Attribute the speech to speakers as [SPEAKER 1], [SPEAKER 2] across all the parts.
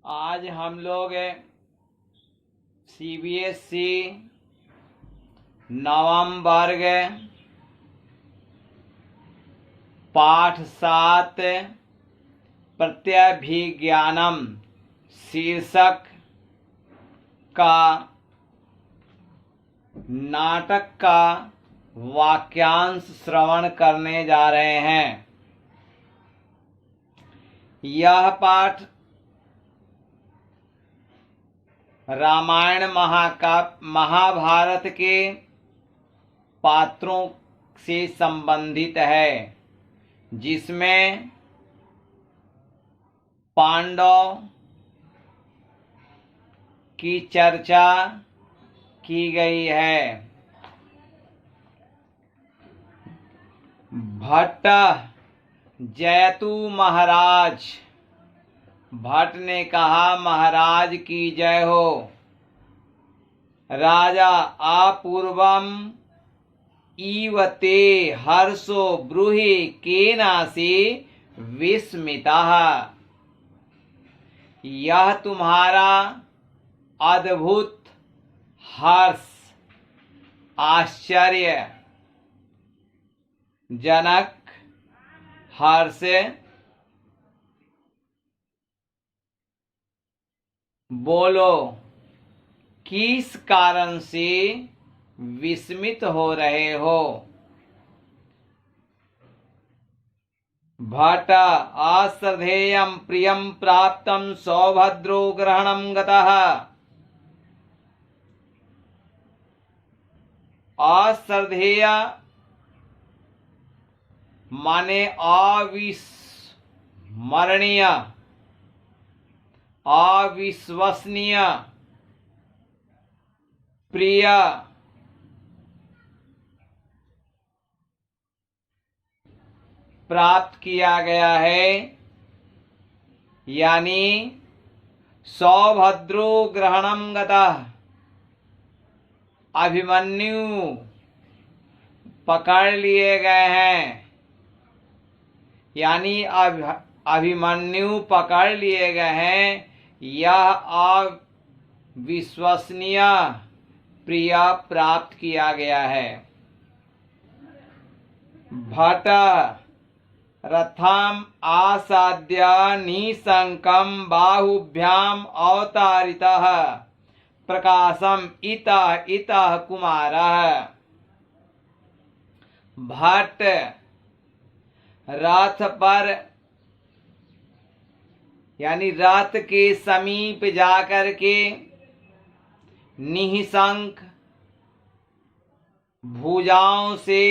[SPEAKER 1] आज हम लोग सीबीएसई नवम वर्ग पाठ 7 प्रत्यभिज्ञानम शीर्षक का नाटक का वाक्यांश श्रवण करने जा रहे हैं। यह पाठ रामायण महाभारत के पात्रों से संबंधित है, जिसमें पांडव की चर्चा की गई है। भट्ट जयतु महाराज। भट्ट ने कहा, महाराज की जय हो। राजा अपूर्वम इव ते हर्षो ब्रूहि केनासि विस्मितः। यह तुम्हारा अद्भुत हर्ष आश्चर्य जनक हर्ष बोलो, किस कारण से विस्मित हो रहे हो? भट्ट अश्रद्धेयं प्रियं प्राप्तं सौभद्रो ग्रहणं गतः। अश्रद्धेय माने अविस्मरणीय, अविश्वसनीय, प्रिय, प्राप्त किया गया है, यानी सौभद्रो ग्रहणं गतः। अभिमन्यु पकड़ लिए गए हैं, यानी अभिमन्यु पकड़ लिए गए हैं। यह अविश्वसनीय प्रिय प्राप्त किया गया है। भट्ट रथम आसाद्य निशंकं बाहुभ्याम अवतारितः प्रकाशम इतः इतः कुमारः। भट्ट रथ पर यानी रथ के समीप जाकर के निशंक भुजाओं से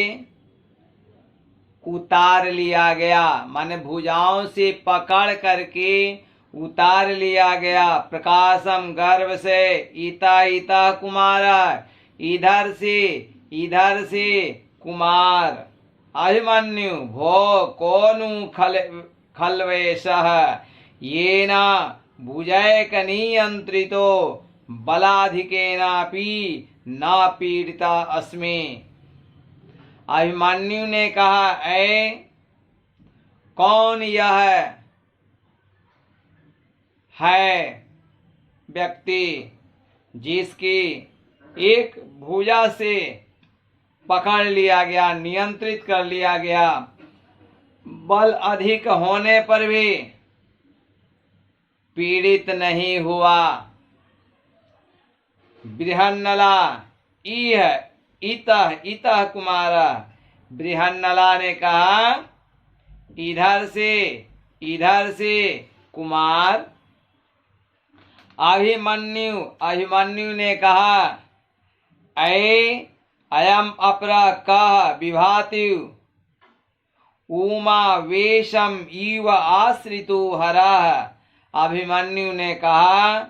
[SPEAKER 1] उतार लिया गया, माने भुजाओं से पकड़ करके उतार लिया गया। प्रकाशम गर्भ से, इता इता कुमारा, इधर से कुमार। अभिमन्यु भो कोनु खल्वेशः येना भुजैक नियंत्रितो बलाधिकेनापि न पीड़िता अस्मि। अभिमन्यु ने कहा, ऐ कौन यह है व्यक्ति जिसकी एक भुजा से पकड़ लिया गया, नियंत्रित कर लिया गया, बल अधिक होने पर भी पीड़ित नहीं हुआ। बृहन्नला इह इतः इतः कुमारा। बृहन्नला ने कहा, इधर से कुमार। अभिमन्यु ने कहा, ऐ अयम अपरा कः विभाति उमा वेशम इव आश्रितो हरः। अभिमन्यु ने कहा,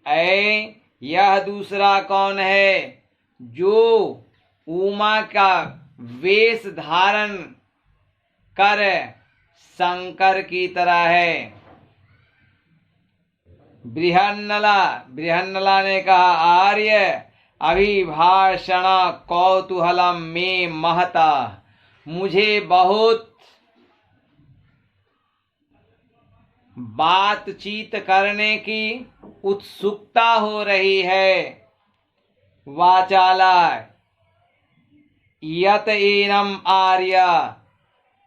[SPEAKER 1] ऐ यह दूसरा कौन है जो उमा का वेश धारण कर शंकर की तरह है? बृहन्नला ने कहा, आर्य अभिभाषण कौतूहलम में महता। मुझे बहुत बातचीत करने की उत्सुकता हो रही है। वाचालय यत एनम आर्य,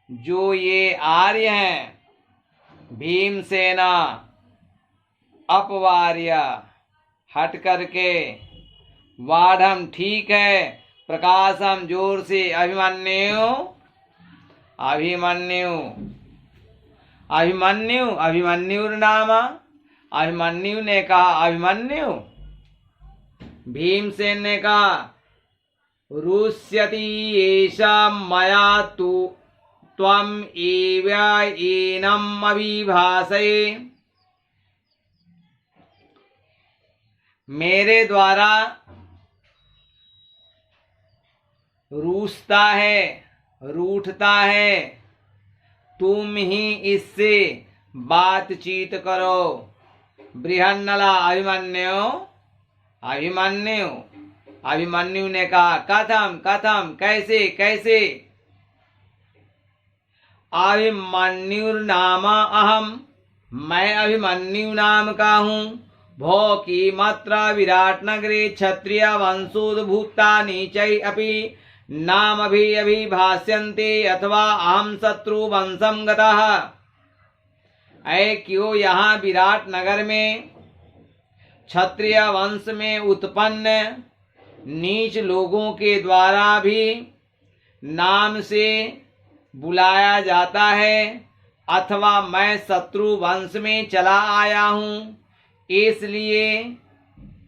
[SPEAKER 1] जो ये आर्य हैं, भीमसेना अपवार्य, हट करके, वाढ़म ठीक है, प्रकाशम जोर से, अभिमन्यु अभिमन्यु अभिमन्यु अभिमन्युर्नाम, अभिमन्यु ने कहा अभिमन्यु, भीमसेन ने कहा रुष्यति एषा मया तु त्वम एव एनम अभिभाषये, मेरे द्वारा रूठता है, रूठता है, तुम ही इससे बातचीत करो। बृहन्नला अभिमन्यु अभिमन्यु अभिमन्यु ने कहा कथम कथम, कैसे कैसे। अभिमन्युर्नाम अहम, मैं अभिमन्यु नाम का हूँ। भो किमत्र विराट नगरे क्षत्रिय वंशोद्भूता नीचै अपि नाम अभिभाष्यन्ते अथवा अहम शत्रु वंशम गतः। ऐ क्यों यहाँ विराट नगर में क्षत्रिय वंश में उत्पन्न नीच लोगों के द्वारा भी नाम से बुलाया जाता है, अथवा मैं शत्रु वंश में चला आया हूँ, इसलिए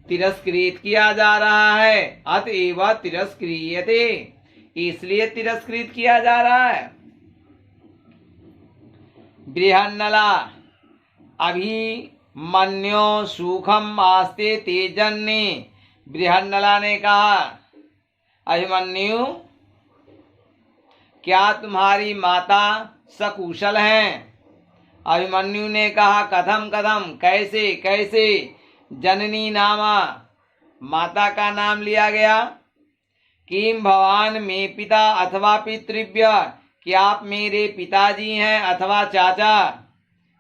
[SPEAKER 1] तिरस्कृत किया जा रहा है। अतएव तिरस्क्रियते, इसलिए तिरस्कृत किया जा रहा है। बृहन्नला अभिमन्यो सुखम आस्ते तेजन्ने, बृहन्नला ने कहा अभिमन्यु, क्या तुम्हारी माता सकुशल हैं? अभिमन्यु ने कहा कथम कथम, कैसे कैसे। जननी नामा, माता का नाम लिया गया। किम भवान में पिता अथवा पितृव्य, क्या आप मेरे पिताजी हैं अथवा चाचा।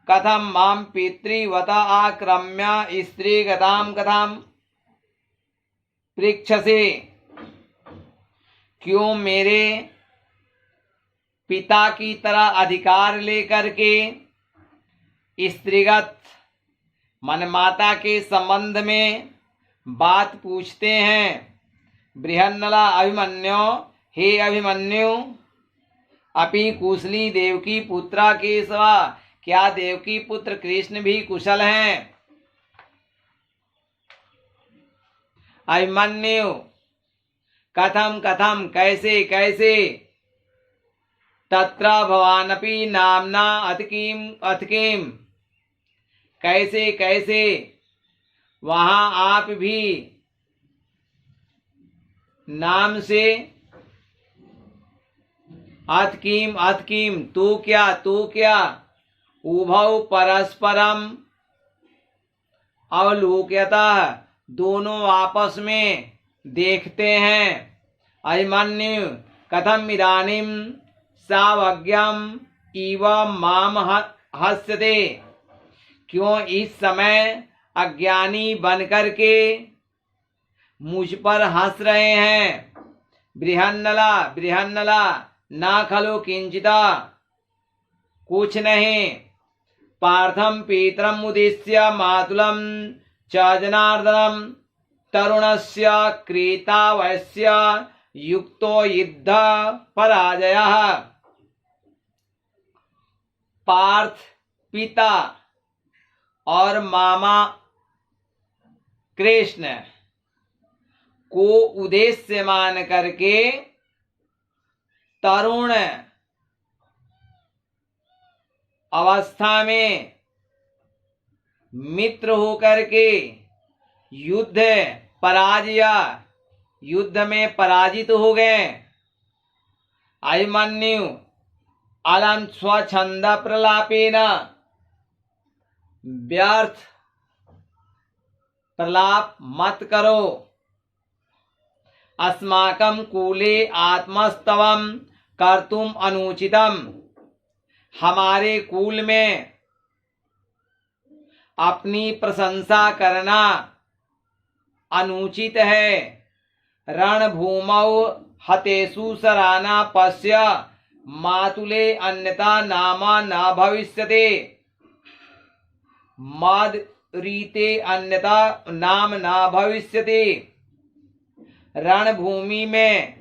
[SPEAKER 1] कथम माम पितृवत आक्रम्य स्त्री गताम कथम पृक्षसे, क्यों मेरे पिता की तरह अधिकार लेकर के स्त्रीगत मन माता के संबंध में बात पूछते हैं। बृहन्नला अभिमन्यो, हे अभिमन्यु, अपि कुशली देवकी पुत्रा केशवा, क्या देवकी पुत्र कृष्ण भी कुशल हैं। अभिमन्यु कथम कथम, कैसे कैसे। तत्र भवानपि नामना अतकिम, कैसे कैसे, वहां आप भी नाम से अतकिम अतकिम, तू क्या तू क्या। उभौ परस्परम अवलोक्यतः, दोनों आपस में देखते हैं। अभिमन्यु कथम इदानीम सावज्ञम इव माम हस्यते, क्यों इस समय अज्ञानी बनकर के मुझ पर हंस रहे हैं। बृहन्नला बृहन्नला, ना खलु किंचिता, कुछ नहीं। पार्थम पीतरम उद्देश्य मातुलम च जनार्दनम तरुणस्य क्रीतावस्य युक्तो युद्ध पराजयः। पार्थ पिता और मामा कृष्ण को उद्देश्य मान करके तरुण अवस्था में मित्र होकर के युद्ध पराजय, युद्ध में पराजित हो गए। अभिमन्यु अलम स्वछंद प्रलापेन, व्यर्थ प्रलाप मत करो। अस्माकं कूले आत्मस्तवम कर्तुम अनुचितम, हमारे कुल में अपनी प्रशंसा करना अनुचित है। रणभूमौ हतेषु सराना पश्य मातुले अन्यथा नाम न भविष्यते। मदरीते अन्यथा नाम न भविष्यते। रणभूमि में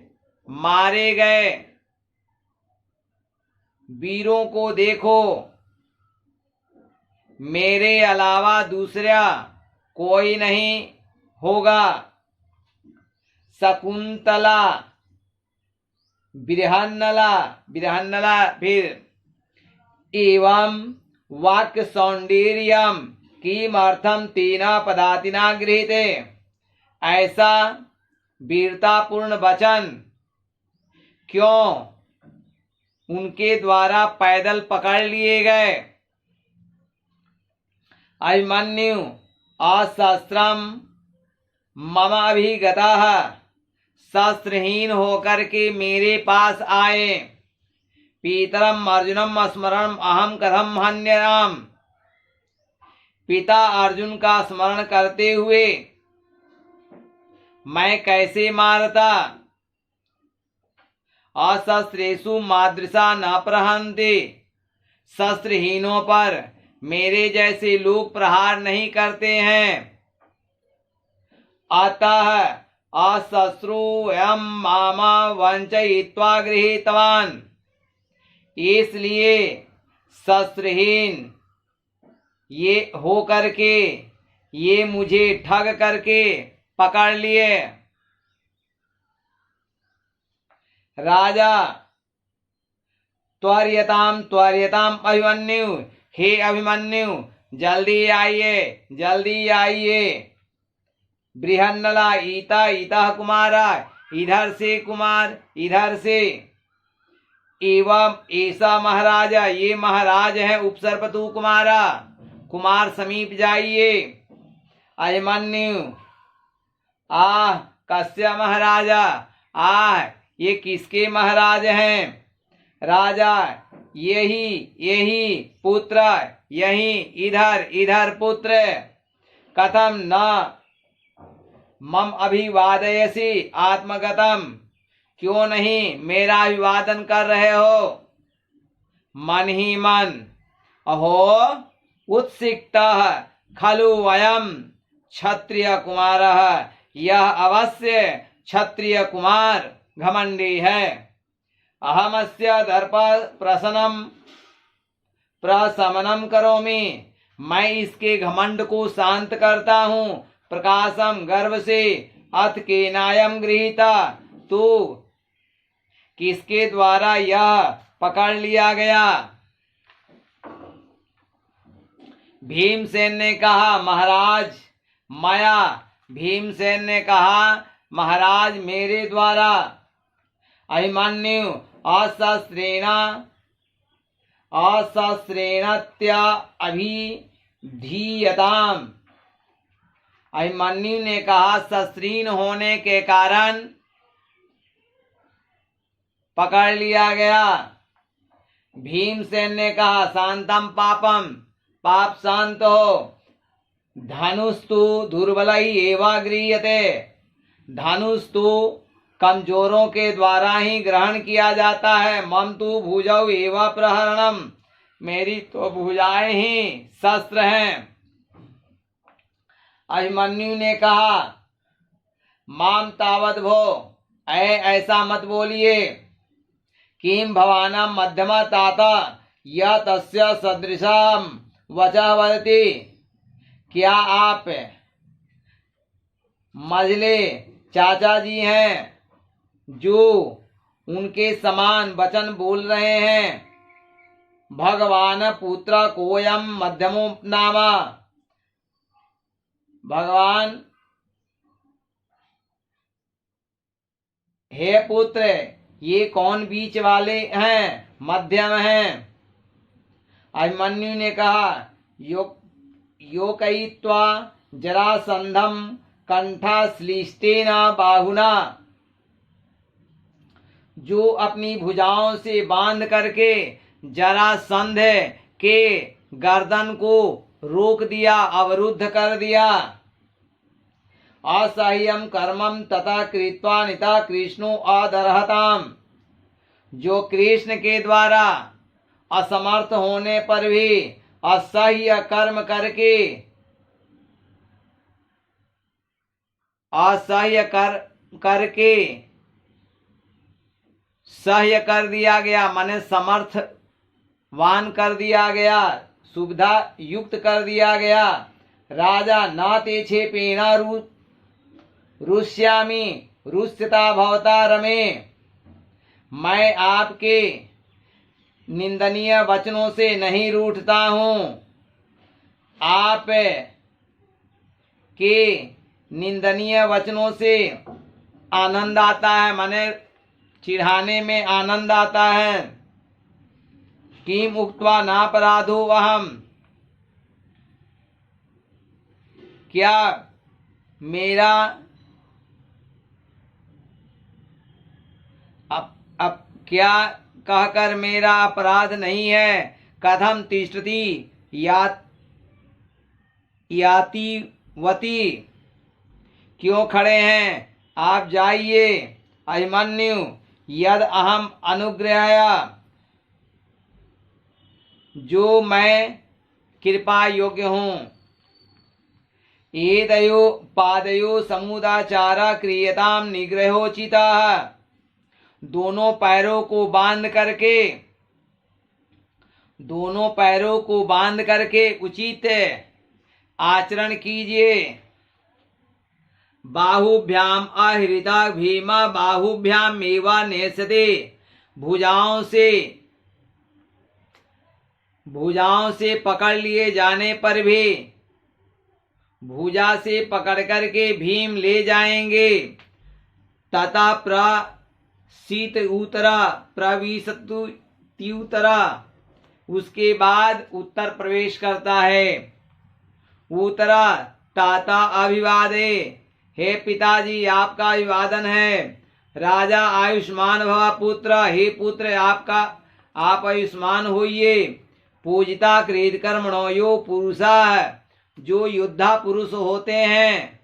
[SPEAKER 1] मारे गए वीरों को देखो, मेरे अलावा दूसरा कोई नहीं होगा। शकुंतला बृहन्नला फिर एवं वाक्य सौंदर्यम किमर्थम तेना पदातिना गृहीते। ऐसा वीरतापूर्ण वचन क्यों उनके द्वारा पैदल पकड़ लिए गए। अभिमन्यु अशस्त्रम मम अभिगतः, शस्त्रहीन होकर के मेरे पास आए। पितरम अर्जुनम स्मरणम अहम कथम हन्यराम, पिता अर्जुन का स्मरण करते हुए मैं कैसे मारता। अशस्त्रेषु मादृशा न प्रहन्ते, शस्त्रहीनों पर मेरे जैसे लोग प्रहार नहीं करते हैं। अतः अशस्त्रोऽयं मामा वंचयित्वा गृहीतवान्, इसलिए शस्त्रहीन ये हो करके ये मुझे ठग करके पकड़ लिए। राजा त्वर्यताम अभिमन्यु, हे अभिमन्यु जल्दी आइए जल्दी आइए। बृहन्नला ईता कुमारा, इधर से कुमार इधर से। एवं ऐसा महाराजा, ये महाराज है उपसर्पतु कुमारा, कुमार समीप जाइए। अभिमन्यु आह कस्य महाराजा, आह ये किसके महाराज हैं। राजा यही पुत्र, यही इधर पुत्र। कथम न मम अभिवादयसि आत्मगतम, क्यों नहीं मेरा अभिवादन कर रहे हो। मन ही मन अहो उत्सिक्तः खलु वयम क्षत्रिय कुमारः, यह अवश्य क्षत्रिय कुमार घमंडी है। अहमस्य दर्प प्रशमनम करोमि, मैं इसके घमंड को शांत करता हूँ। प्रकाशम गर्व से अथ केनायम गृहीता, तो किसके द्वारा यह पकड़ लिया गया। भीमसेन ने कहा महाराज माया, भीमसेन ने कहा महाराज मेरे द्वारा। अभिमन्यु अशस्त्रेणत्या अभिधीयताम, अभिमन्यु ने कहा शस्त्रीन होने के कारण पकड़ लिया गया। भीमसेन ने कहा शांतम पापम, पाप शांत हो। धनुस्तु दुर्बलई एवा गृह्यते, धनुष तो कमजोरों के द्वारा ही ग्रहण किया जाता है। मम तु भुजौ एवा प्रहरणम, मेरी तो भुजाएं ही शस्त्र हैं। अभिमन्यु ने कहा माम तावद भो, ऐसा मत बोलिए। किम भवाना मध्यमा ताता या तस्य सदृशम वचः वदति, क्या आप मझले चाचा जी हैं जो उनके समान वचन बोल रहे हैं। भगवान पुत्र कोयम मध्यमो नामा, भगवान हे पुत्र ये कौन बीच वाले हैं, मध्यम हैं। अभिमन्यु ने कहा योकयित्वा जरासंधम कंठा श्लिष्टेन बाहुना, जो अपनी भुजाओं से बांध करके जरासंध के गर्दन को रोक दिया, अवरुद्ध कर दिया। असह्यम कर्मम तथा कृत्वा निता कृष्णो अदर्हताम। जो कृष्ण के द्वारा असमर्थ होने पर भी असह्य कर्म करके करके सह्य कर दिया गया, माने समर्थवान कर दिया गया, सुविधा युक्त कर दिया गया। राजा न ते छेपेना रुष्यामि रुष्यता भवता रमे। मैं आपके निंदनीय वचनों से नहीं रूठता हूँ। आप के निंदनीय वचनों से आनंद आता है, माने चिढ़ाने में आनंद आता है। किम उक्त्वा नापराधो अहम। क्या मेरा अब क्या कहकर मेरा अपराध नहीं है। कथम तिष्ठति यातिवती। क्यों खड़े हैं, आप जाइए। अभिमन्यु यद अहम अनुग्रहया। जो मैं कृपा योग्य हूँ। एतयो पादयो समुदाचारा क्रियताम निग्रहोचिता। दोनों पैरों को बांध करके उचित आचरण कीजिए। बाहुभ्याम आहृता भीमा बाहुभ्याम मेवा नेसते। भुजाओं से पकड़ लिए जाने पर भी भुजा से पकड़ करके भीम ले जाएंगे। तथा प्रसीत उत्तरा प्रविशत्युत्तरा। उसके बाद उत्तर प्रवेश करता है। उत्तरा ताता अभिवादे। हे पिताजी आपका अभिवादन है। राजा आयुष्मान भव पुत्र। हे पुत्र आप आयुष्मान होइए। पूजिता क्रीड कर्मणो यो पुरुषा। जो योद्धा पुरुष होते हैं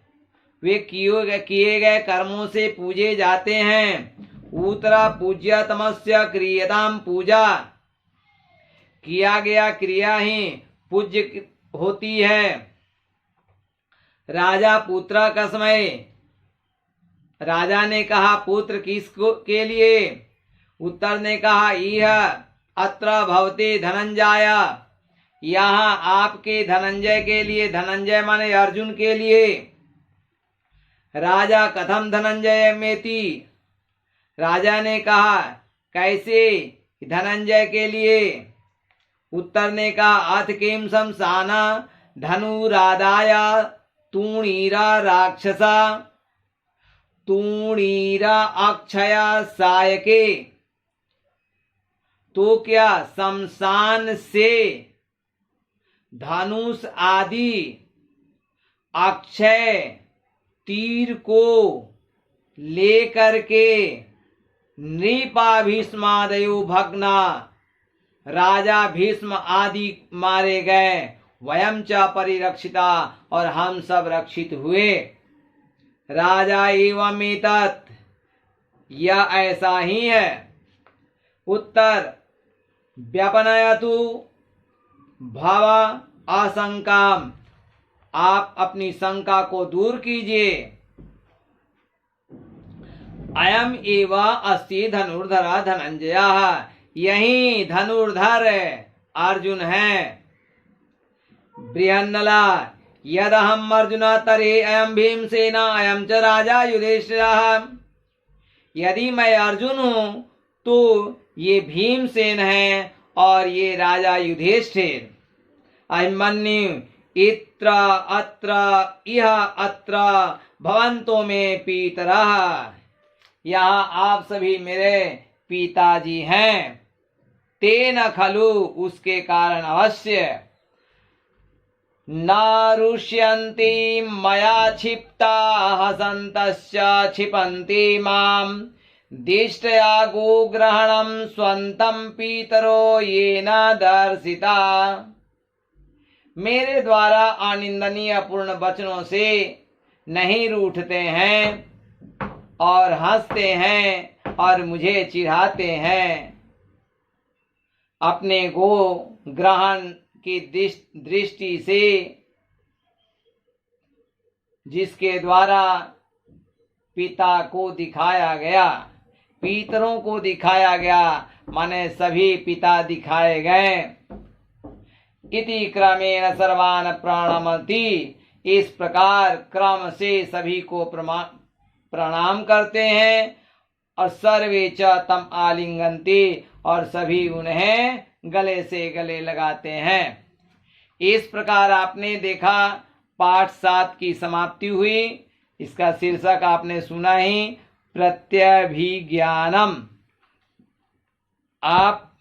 [SPEAKER 1] वे किए गए कर्मों से पूजे जाते हैं। उत्तरा पूज्यतमस्य क्रियताम पूजा। किया गया क्रिया ही पूज्य होती है। राजा पुत्र कस्मै। राजा ने कहा पुत्र किसको के लिए। उत्तर ने कहा यह अत्र भवते धनंजय। यहाँ आपके धनंजय के लिए। धनंजय माने अर्जुन के लिए। राजा कथम धनंजय मेति। राजा ने कहा कैसे धनंजय के लिए। उत्तर ने कहा अथ किम शमशाना धनुरादाय तूणीरा राक्षसा तूणीरा अक्षया सायके। तो क्या शमशान से धनुष आदि अक्षय तीर को लेकर के नृपा भीष्मादयो भग्ना। राजा भीष्म आदि मारे गए। वयम च परिरक्षिता। और हम सब रक्षित हुए। राजा एवं एतत्। यह ऐसा ही है। उत्तर व्यपनयतु भव आशंकाम। आप अपनी शंका को दूर कीजिए। अयम एव अस्ति धनुर्धर धनंजय। यही धनुर्धर अर्जुन है। बृहन्नला यदहम अर्जुन तरे अयम भीमसेना अयम च राजा युधिष्ठिरः। यदि मैं अर्जुन हूं तो ये भीमसेन है और ये राजा युधिष्ठिर। अभिमन्यु इत्र अत्र इह अत्र भवन्तो में पितरः। यहाँ आप सभी मेरे पिताजी हैं। तेन खलु उसके कारण अवश्य नारुष्यन्ति मया क्षिप्ता हसन्तस्य क्षिपन्ति माम दिष्टया गोग्रहणं स्वन्तं पीतरो येन दर्शिता। मेरे द्वारा अनिंदनीय पूर्ण वचनों से नहीं रूठते हैं और हंसते हैं और मुझे चिढ़ाते हैं। अपने गो ग्रहण की दृष्टि से जिसके द्वारा पिता को दिखाया गया, पितरों को दिखाया गया, माने सभी पिता दिखाए गए। इति क्रमेण सर्वान् प्रणमति, इस प्रकार क्रम से सभी को प्रणाम करते हैं। और सर्वे च तम आलिंगन्ति, और सभी उन्हें गले से गले लगाते हैं। इस प्रकार आपने देखा पाठ 7 की समाप्ति हुई। इसका शीर्षक आपने सुना ही, प्रत्यभिज्ञानम। आप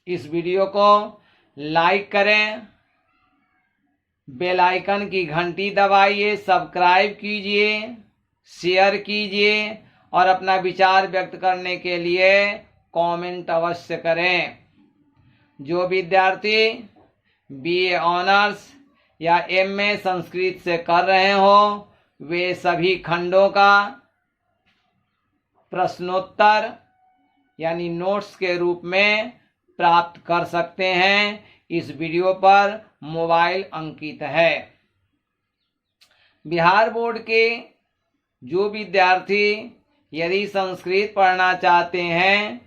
[SPEAKER 1] इस वीडियो को लाइक करें, बेल आइकन की घंटी दबाइए, सब्सक्राइब कीजिए, शेयर कीजिए और अपना विचार व्यक्त करने के लिए कमेंट अवश्य करें। जो विद्यार्थी बीए ऑनर्स या एमए संस्कृत से कर रहे हो, वे सभी खंडों का प्रश्नोत्तर यानी नोट्स के रूप में प्राप्त कर सकते हैं। इस वीडियो पर मोबाइल अंकित है। बिहार बोर्ड के जो विद्यार्थी यदि संस्कृत पढ़ना चाहते हैं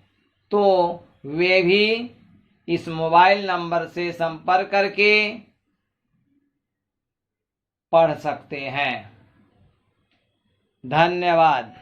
[SPEAKER 1] तो वे भी इस मोबाइल नंबर से संपर्क करके पढ़ सकते हैं। धन्यवाद।